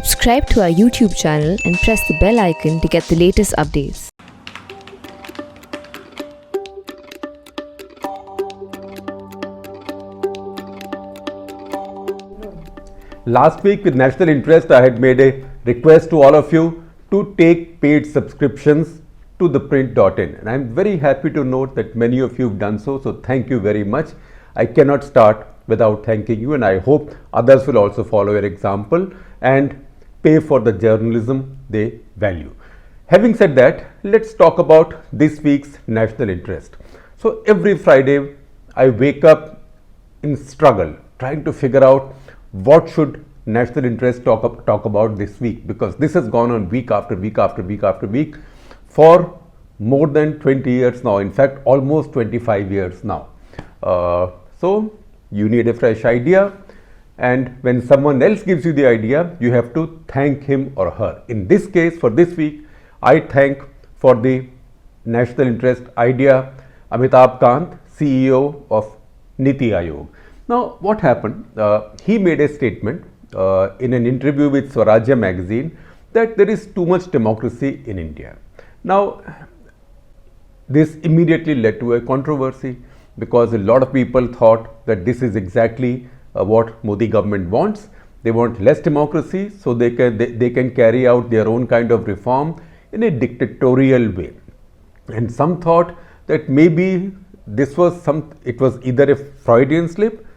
Subscribe to our YouTube channel and press the bell icon to get the latest updates. Last week with National Interest, I had made a request to all of you to take paid subscriptions to theprint.in, and I'm very happy to note that many of you have done so. So thank you very much. I cannot start without thanking you, and I hope others will also follow your example and pay for the journalism they value. Having said that, let's talk about this week's National Interest. So every Friday, I wake up in struggle trying to figure out what should National Interest talk about this week, because this has gone on week after week after week after week for more than 20 years now, in fact almost 25 years now. So you need a fresh idea, and when someone else gives you the idea, you have to thank him or her. In this case, for this week, I thank for the National Interest idea Amitabh Kant, CEO of Niti Aayog. Now what happened, he made a statement in an interview with Swarajya magazine that there is too much democracy in India. Now this immediately led to a controversy, because a lot of people thought that this is exactly what Modi government wants. They want less democracy so they can carry out their own kind of reform in a dictatorial way. And some thought that maybe this was it was either a Freudian slip,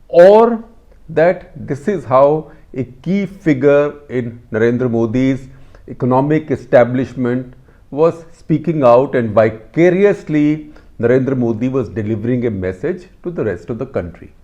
or that this is how a key figure in Narendra Modi's economic establishment was speaking out, and vicariously Narendra Modi was delivering a message to the rest of the country.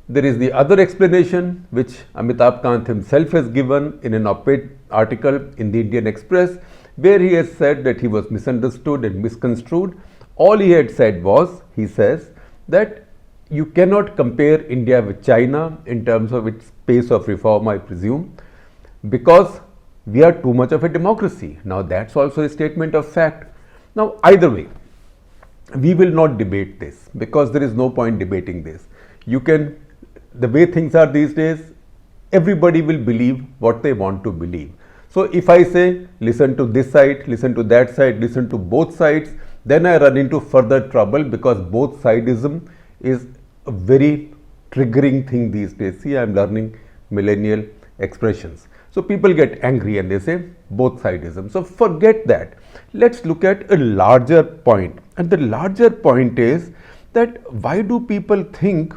There is the other explanation which Amitabh Kant himself has given in an op-ed article in the Indian Express, where he has said that he was misunderstood and misconstrued. All he had said was, he says, that you cannot compare India with China in terms of its pace of reform, I presume, because we are too much of a democracy. Now that's also a statement of fact. Now either way, we will not debate this, because there is no point debating this. The way things are these days, everybody will believe what they want to believe. So if I say, listen to this side, listen to that side, listen to both sides, then I run into further trouble, because both sidism is a very triggering thing these days. See, I am learning millennial expressions. So people get angry and they say both sidism. So forget that. Let's look at a larger point. And the larger point is that why do people think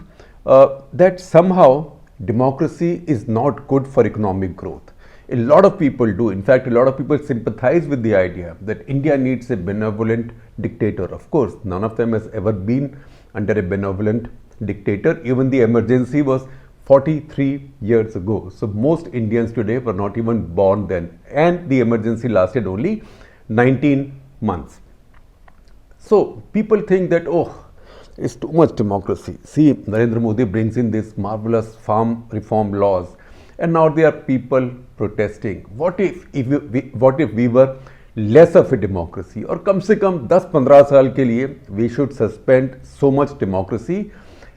that somehow democracy is not good for economic growth? A lot of people do. In fact, a lot of people sympathize with the idea that India needs a benevolent dictator. Of course, none of them has ever been under a benevolent dictator. Even the emergency was 43 years ago. So most Indians today were not even born then, and the emergency lasted only 19 months. So people think that, oh, it's too much democracy. See, Narendra Modi brings in these marvelous farm reform laws, and now there are people protesting. What if we were less of a democracy, or kam se kam 10-15 saal ke liye we should suspend so much democracy,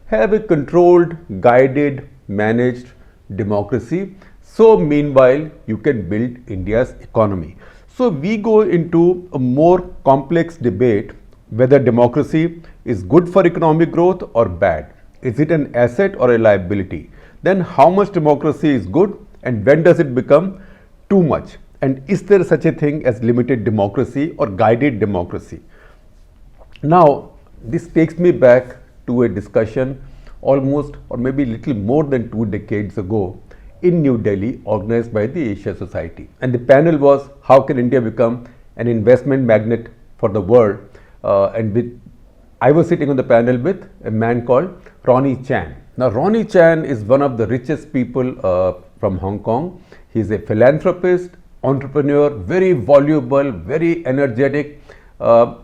have a controlled, guided, managed democracy. So meanwhile, you can build India's economy. So we go into a more complex debate whether democracy is good for economic growth or bad. Is it an asset or a liability? Then how much democracy is good, and when does it become too much? And is there such a thing as limited democracy or guided democracy? Now, this takes me back to a discussion almost, or maybe little more than 2 decades ago in New Delhi, organized by the Asia Society. And the panel was, how can India become an investment magnet for the world? I was sitting on the panel with a man called Ronnie Chan. Now Ronnie Chan is one of the richest people from Hong Kong. He is a philanthropist, entrepreneur, very voluble, very energetic.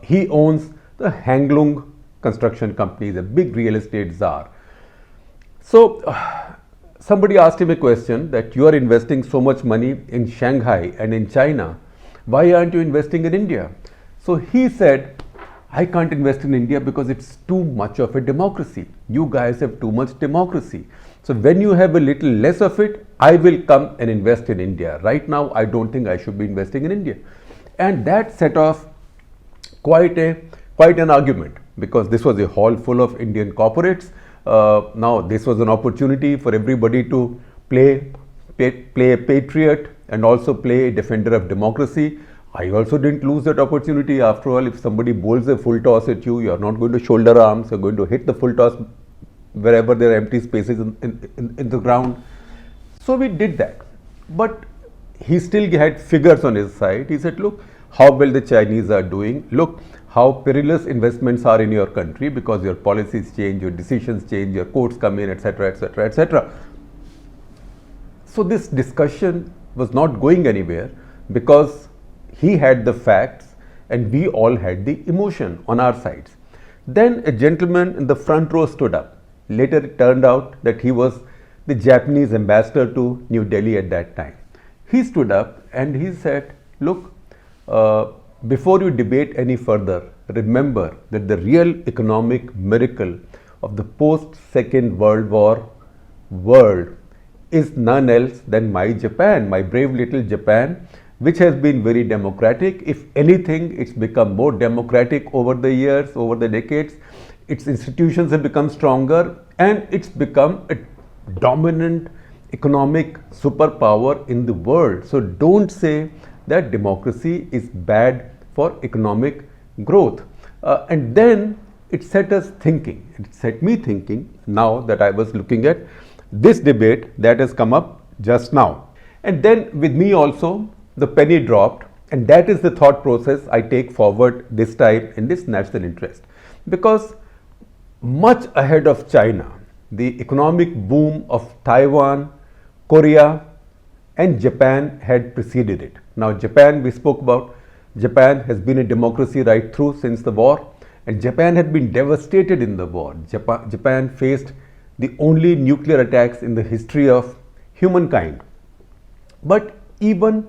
He owns the Hang Lung construction company, the big real estate czar. So somebody asked him a question that you are investing so much money in Shanghai and in China, why aren't you investing in India? So he said, I can't invest in India because it's too much of a democracy. You guys have too much democracy. So when you have a little less of it, I will come and invest in India. Right now, I don't think I should be investing in India. And that set off quite an argument, because this was a hall full of Indian corporates. Now this was an opportunity for everybody to play a patriot and also play a defender of democracy. I also didn't lose that opportunity. After all, if somebody bowls a full toss at you, you're not going to shoulder arms, you're going to hit the full toss wherever there are empty spaces in the ground. So we did that. But he still had figures on his side. He said, look how well the Chinese are doing. Look how perilous investments are in your country, because your policies change, your decisions change, your courts come in, etc., etc., etc. So this discussion was not going anywhere, because he had the facts and we all had the emotion on our sides. Then a gentleman in the front row stood up. Later it turned out that he was the Japanese ambassador to New Delhi at that time. He stood up and he said, look, before you debate any further, remember that the real economic miracle of the post-Second World War world is none else than my Japan, my brave little Japan, which has been very democratic. If anything, it's become more democratic over the years, over the decades. Its institutions have become stronger and it's become a dominant economic superpower in the world. So don't say that democracy is bad for economic growth. And then it set us thinking. It set me thinking now that I was looking at this debate that has come up just now. And then with me also, the penny dropped, and that is the thought process I take forward this time in this national interest. Because much ahead of China, the economic boom of Taiwan, Korea and Japan had preceded it. Now Japan, we spoke about, Japan has been a democracy right through since the war, and Japan had been devastated in the war. Japan faced the only nuclear attacks in the history of humankind. But even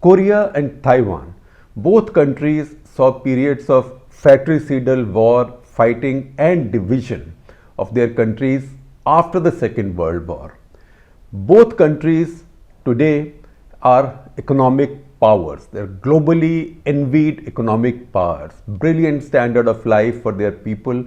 Korea and Taiwan, both countries saw periods of fratricidal war, fighting and division of their countries after the Second World War. Both countries today are economic powers. They're globally envied economic powers, brilliant standard of life for their people,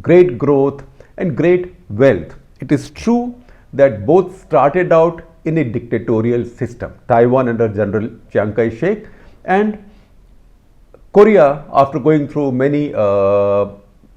great growth and great wealth. It is true that both started out in a dictatorial system, Taiwan under General Chiang Kai-shek, and Korea, after going through many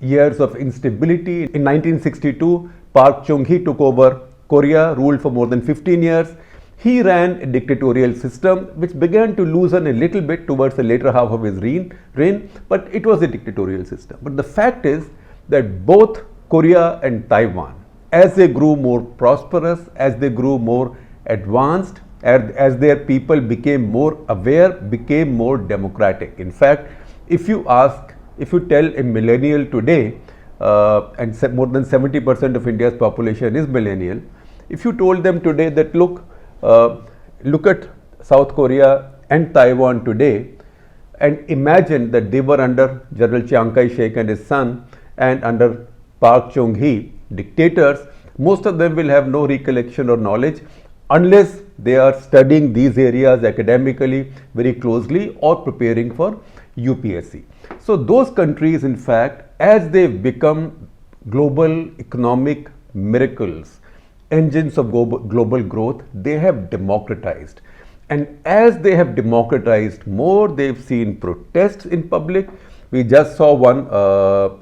years of instability. In 1962, Park Chung-hee took over Korea, ruled for more than 15 years. He ran a dictatorial system which began to loosen a little bit towards the later half of his reign, but it was a dictatorial system. But the fact is that both Korea and Taiwan, as they grew more prosperous, as they grew more advanced, as their people became more aware, became more democratic. In fact, if you tell a millennial today, and more than 70% of India's population is millennial, if you told them today that look at South Korea and Taiwan today, and imagine that they were under General Chiang Kai-shek and his son and under Park Chung-hee, dictators, most of them will have no recollection or knowledge unless they are studying these areas academically very closely or preparing for UPSC. So those countries, in fact, as they've become global economic miracles, engines of global growth, they have democratized. And as they have democratized more, they've seen protests in public. We just saw one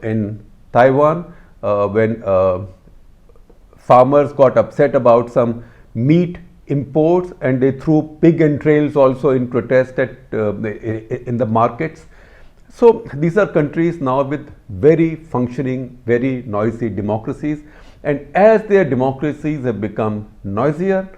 in Taiwan when farmers got upset about some meat imports and they threw pig entrails also in protest in the markets. So these are countries now with very functioning, very noisy democracies, and as their democracies have become noisier,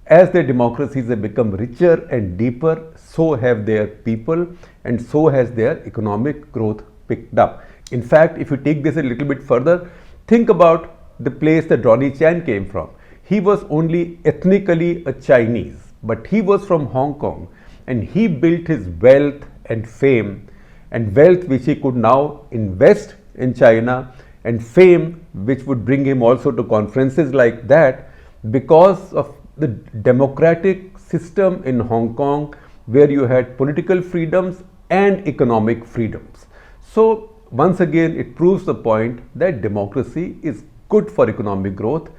as their democracies have become richer and deeper, so have their people and so has their economic growth picked up. In fact, if you take this a little bit further, think about the place that Ronnie Chan came from. He was only ethnically a Chinese, but he was from Hong Kong and he built his wealth and fame and wealth which he could now invest in China and fame, which would bring him also to conferences like that, because of the democratic system in Hong Kong, where you had political freedoms and economic freedoms. So once again, it proves the point that democracy is good for economic growth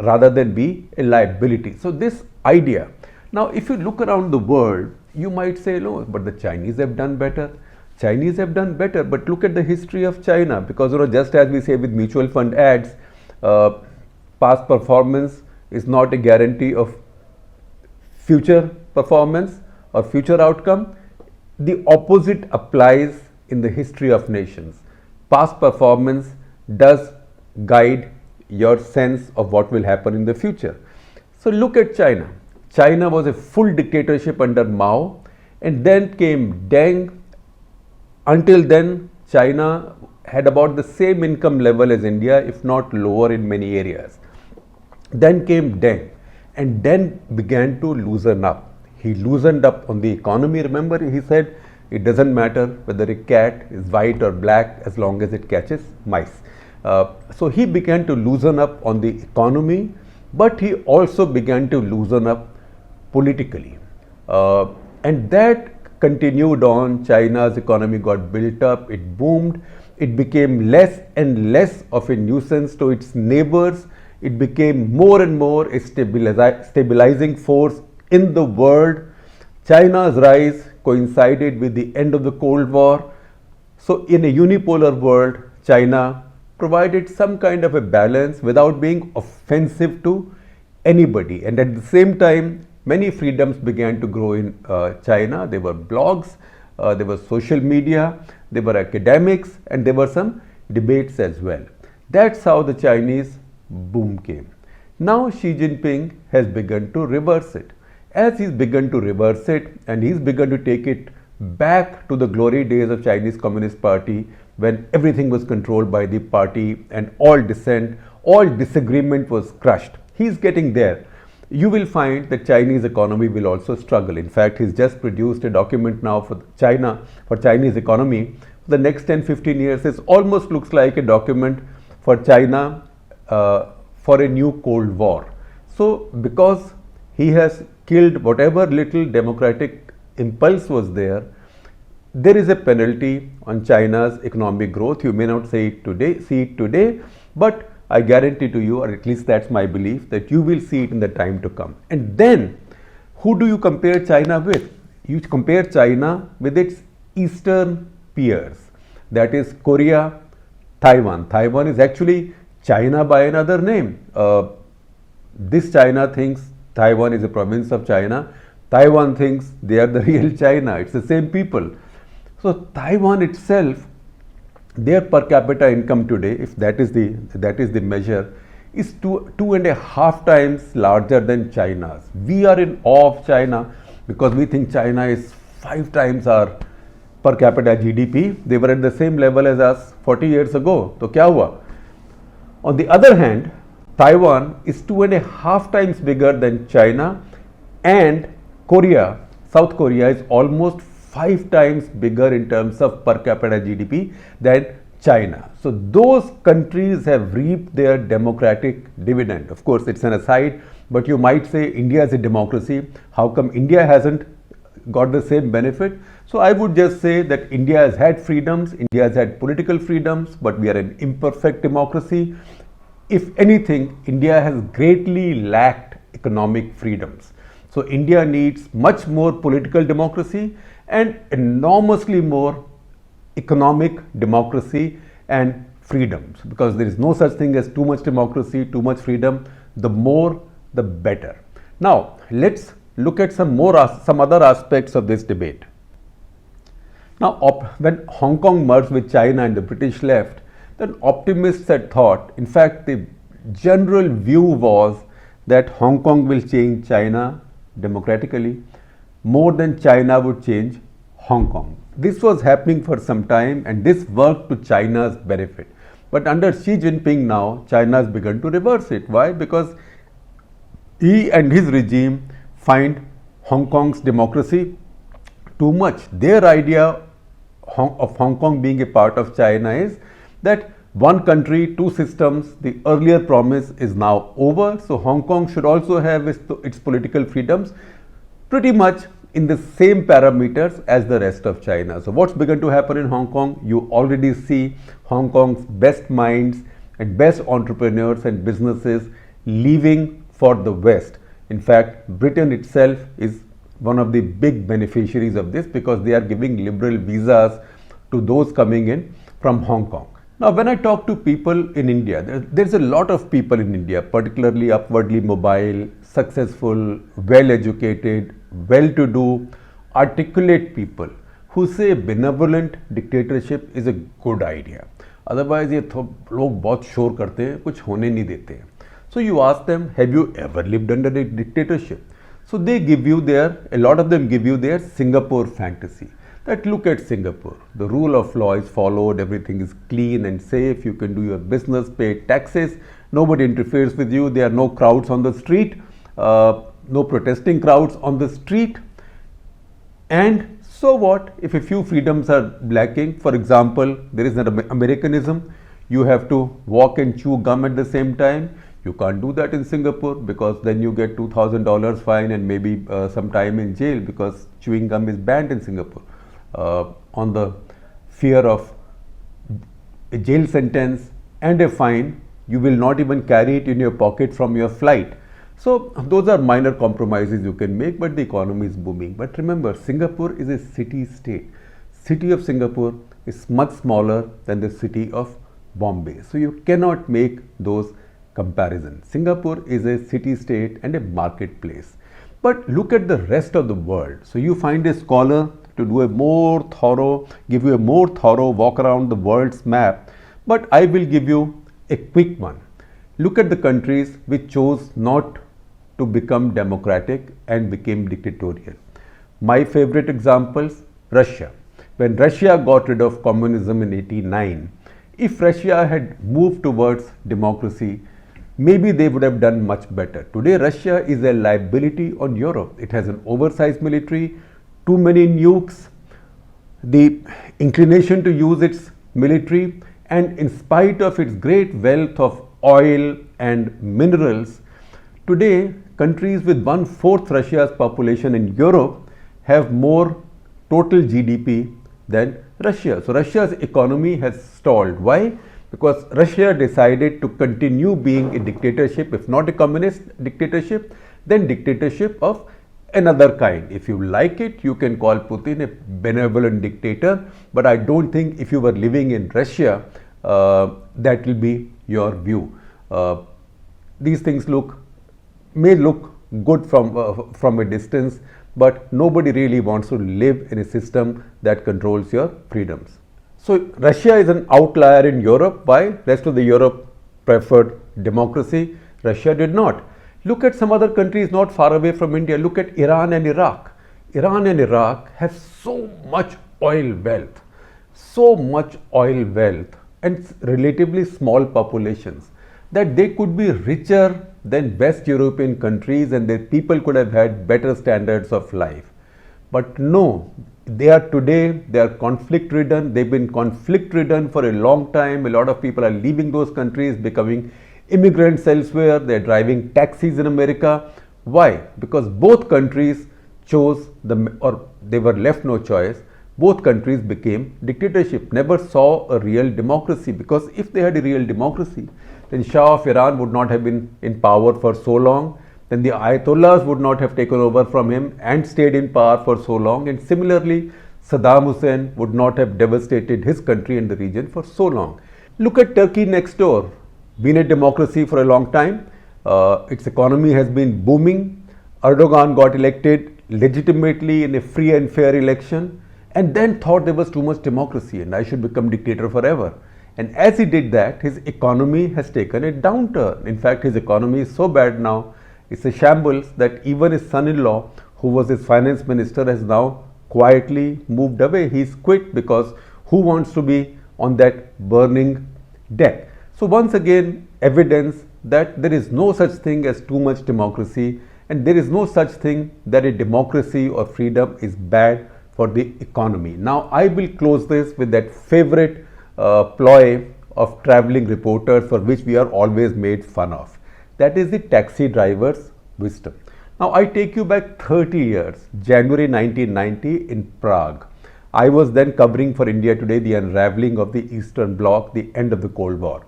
rather than be a liability. So this idea. Now, if you look around the world, you might say, no, but the Chinese have done better. Chinese have done better, but look at the history of China, because just as we say with mutual fund ads, past performance is not a guarantee of future performance or future outcome. The opposite applies in the history of nations. Past performance does guide your sense of what will happen in the future. So look at China. China was a full dictatorship under Mao, and then came Deng. Until then, China had about the same income level as India, if not lower in many areas. Then came Deng, and then began to loosen up. He loosened up on the economy. Remember, he said it doesn't matter whether a cat is white or black as long as it catches mice. So he began to loosen up on the economy, but he also began to loosen up politically. And that continued on. China's economy got built up, it boomed, it became less and less of a nuisance to its neighbors. It became more and more a stabilizing force in the world. China's rise coincided with the end of the Cold War. So in a unipolar world, China provided some kind of a balance without being offensive to anybody. And at the same time, many freedoms began to grow in China. There were blogs, there was social media, there were academics, and there were some debates as well. That's how the Chinese boom came. Now Xi Jinping has begun to reverse it. As he's begun to reverse it, and he's begun to take it back to the glory days of Chinese Communist Party, when everything was controlled by the party and all dissent, all disagreement was crushed. He's getting there. You will find that Chinese economy will also struggle. In fact, he's just produced a document now for China, for Chinese economy. The next 10-15 years, it almost looks like a document for China for a new Cold War. So because he has killed whatever little democratic impulse was there, there is a penalty on China's economic growth. You may not see it today, but I guarantee to you, or at least that's my belief, that you will see it in the time to come. And then, who do you compare China with? You compare China with its eastern peers, that is Korea, Taiwan. Taiwan is actually China by another name. This China thinks Taiwan is a province of China. Taiwan thinks they are the real China. It's the same people. So Taiwan itself, their per capita income today, if that is the measure, is 2.5 times larger than China's. We are in awe of China because we think China is 5 times our per capita GDP. They were at the same level as us 40 years ago. So kya hua? On the other hand, Taiwan is 2.5 times bigger than China, and Korea, South Korea, is almost 5 times bigger in terms of per capita GDP than China. So those countries have reaped their democratic dividend. Of course, it's an aside, but you might say India is a democracy. How come India hasn't got the same benefit? So I would just say that India has had freedoms, India has had political freedoms, but we are an imperfect democracy. If anything, India has greatly lacked economic freedoms. So India needs much more political democracy and enormously more economic democracy and freedoms, because there is no such thing as too much democracy, too much freedom. The more, the better. Now, let's look at some other aspects of this debate. Now, when Hong Kong merged with China and the British left, then optimists had thought, in fact, the general view was that Hong Kong will change China democratically more than China would change Hong Kong. This was happening for some time, and this worked to China's benefit. But under Xi Jinping now, China has begun to reverse it. Why? Because he and his regime find Hong Kong's democracy too much. Their idea of Hong Kong being a part of China is that One country, two systems, the earlier promise is now over. So Hong Kong should also have its political freedoms pretty much in the same parameters as the rest of China. So what's begun to happen in Hong Kong? You already see Hong Kong's best minds and best entrepreneurs and businesses leaving for the West. In fact, Britain itself is one of the big beneficiaries of this because they are giving liberal visas to those coming in from Hong Kong. Now, when I talk to people in India, there's a lot of people in India, particularly upwardly mobile, successful, well-educated, well-to-do, articulate people who say benevolent dictatorship is a good idea. Otherwise, ये लोग बहुत शोर करते हैं, कुछ होने नहीं देते हैं. So you ask them, have you ever lived under a dictatorship? So they give you a lot of them give you their Singapore fantasy. That look at Singapore, the rule of law is followed, everything is clean and safe, you can do your business, pay taxes, nobody interferes with you, there are no crowds on the street, no protesting crowds on the street. And so what if a few freedoms are lacking? For example, there is an Americanism, you have to walk and chew gum at the same time. You can't do that in Singapore because then you get $2,000 fine and maybe some time in jail because chewing gum is banned in Singapore. On the fear of a jail sentence and a fine, you will not even carry it in your pocket from your flight. So those are minor compromises you can make, but the economy is booming. But remember, Singapore is a city-state. City of Singapore is much smaller than the city of Bombay. So you cannot make those comparisons. Singapore is a city-state and a marketplace. But look at the rest of the world. So you find a scholar to do give you a more thorough walk around the world's map. But I will give you a quick one. Look at the countries which chose not to become democratic and became dictatorial. My favorite examples, Russia. When Russia got rid of communism in 1989, if Russia had moved towards democracy, maybe they would have done much better. Today, Russia is a liability on Europe. It has an oversized military, too many nukes, the inclination to use its military, and in spite of its great wealth of oil and minerals, today countries with 1/4 Russia's population in Europe have more total GDP than Russia. So Russia's economy has stalled. Why? Because Russia decided to continue being a dictatorship, if not a communist dictatorship, then dictatorship of another kind. If you like it, you can call Putin a benevolent dictator, but I don't think if you were living in Russia, that will be your view. These things may look good from a distance, but nobody really wants to live in a system that controls your freedoms. So Russia is an outlier in Europe. Why? Rest of the Europe preferred democracy. Russia did not. Look at some other countries not far away from India. Look at Iran and Iraq. Iran and Iraq have so much oil wealth and relatively small populations that they could be richer than West European countries and their people could have had better standards of life. But no, they are conflict ridden. They've been conflict ridden for a long time. A lot of people are leaving those countries, becoming immigrants elsewhere. They're driving taxis in America. Why? Because both countries they were left no choice. Both countries became dictatorship, never saw a real democracy, because if they had a real democracy, then Shah of Iran would not have been in power for so long, then the Ayatollahs would not have taken over from him and stayed in power for so long, and similarly Saddam Hussein would not have devastated his country and the region for so long. Look at Turkey next door, been a democracy for a long time, its economy has been booming. Erdogan got elected legitimately in a free and fair election, and then thought there was too much democracy and I should become dictator forever. And as he did that, his economy has taken a downturn. In fact, his economy is so bad now, it's a shambles, that even his son-in-law, who was his finance minister, has now quietly moved away. He's quit because who wants to be on that burning deck? So once again, evidence that there is no such thing as too much democracy, and there is no such thing that a democracy or freedom is bad for the economy. Now I will close this with that favorite ploy of traveling reporters for which we are always made fun of. That is the taxi driver's wisdom. Now I take you back 30 years, January 1990 in Prague. I was then covering for India Today the unraveling of the Eastern Bloc, the end of the Cold War.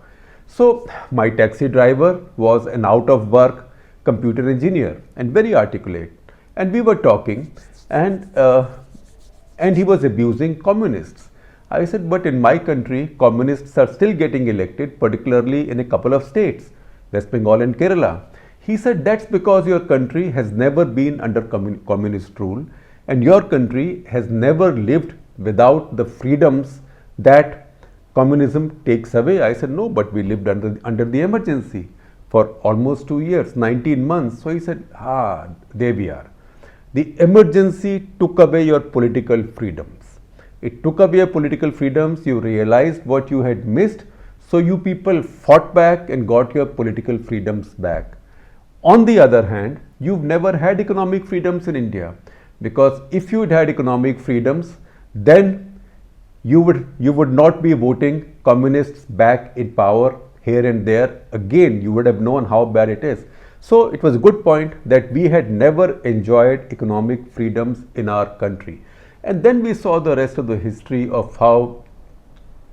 So my taxi driver was an out of work computer engineer and very articulate. And we were talking and he was abusing communists. I said, but in my country, communists are still getting elected, particularly in a couple of states, West Bengal and Kerala. He said, that's because your country has never been under communist rule and your country has never lived without the freedoms that communism takes away. I said, no, but we lived under the emergency for almost 2 years, 19 months. So he said, there we are. The emergency took away your political freedoms. It took away your political freedoms. You realized what you had missed. So you people fought back and got your political freedoms back. On the other hand, you've never had economic freedoms in India, because if you had economic freedoms, then you would not be voting communists back in power here and there. Again, you would have known how bad it is. So it was a good point that we had never enjoyed economic freedoms in our country. And then we saw the rest of the history of how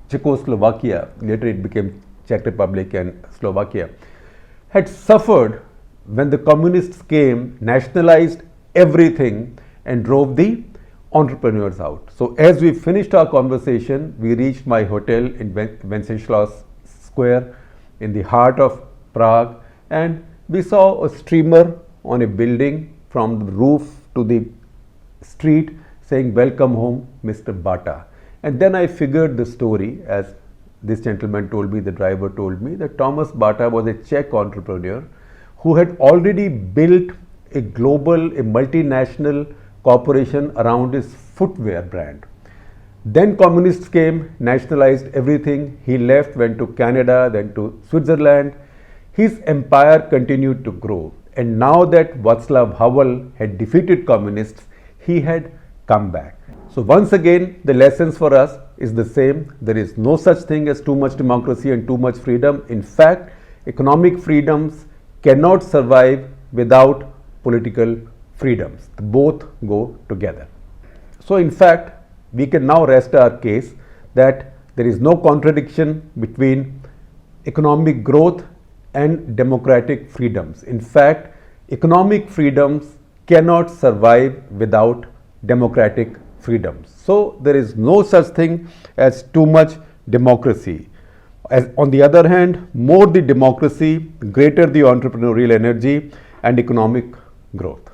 Czechoslovakia, later it became Czech Republic and Slovakia, had suffered when the communists came, nationalized everything and drove the entrepreneurs out. So as we finished our conversation, we reached my hotel in Wenceslas Square in the heart of Prague, and we saw a streamer on a building from the roof to the street saying, "Welcome home, Mr. Bata." And then I figured the story, as this gentleman told me, the driver told me, that Thomas Bata was a Czech entrepreneur who had already built a global, a multinational corporation around his footwear brand. Then communists came, nationalized everything. He left, went to Canada, then to Switzerland. His empire continued to grow. And now that Václav Havel had defeated communists, he had come back. So once again, the lessons for us is the same. There is no such thing as too much democracy and too much freedom. In fact, economic freedoms cannot survive without political freedoms. Both go together. So in fact, we can now rest our case that there is no contradiction between economic growth and democratic freedoms. In fact, economic freedoms cannot survive without democratic freedoms. So there is no such thing as too much democracy. As on the other hand, more the democracy, greater the entrepreneurial energy and economic growth.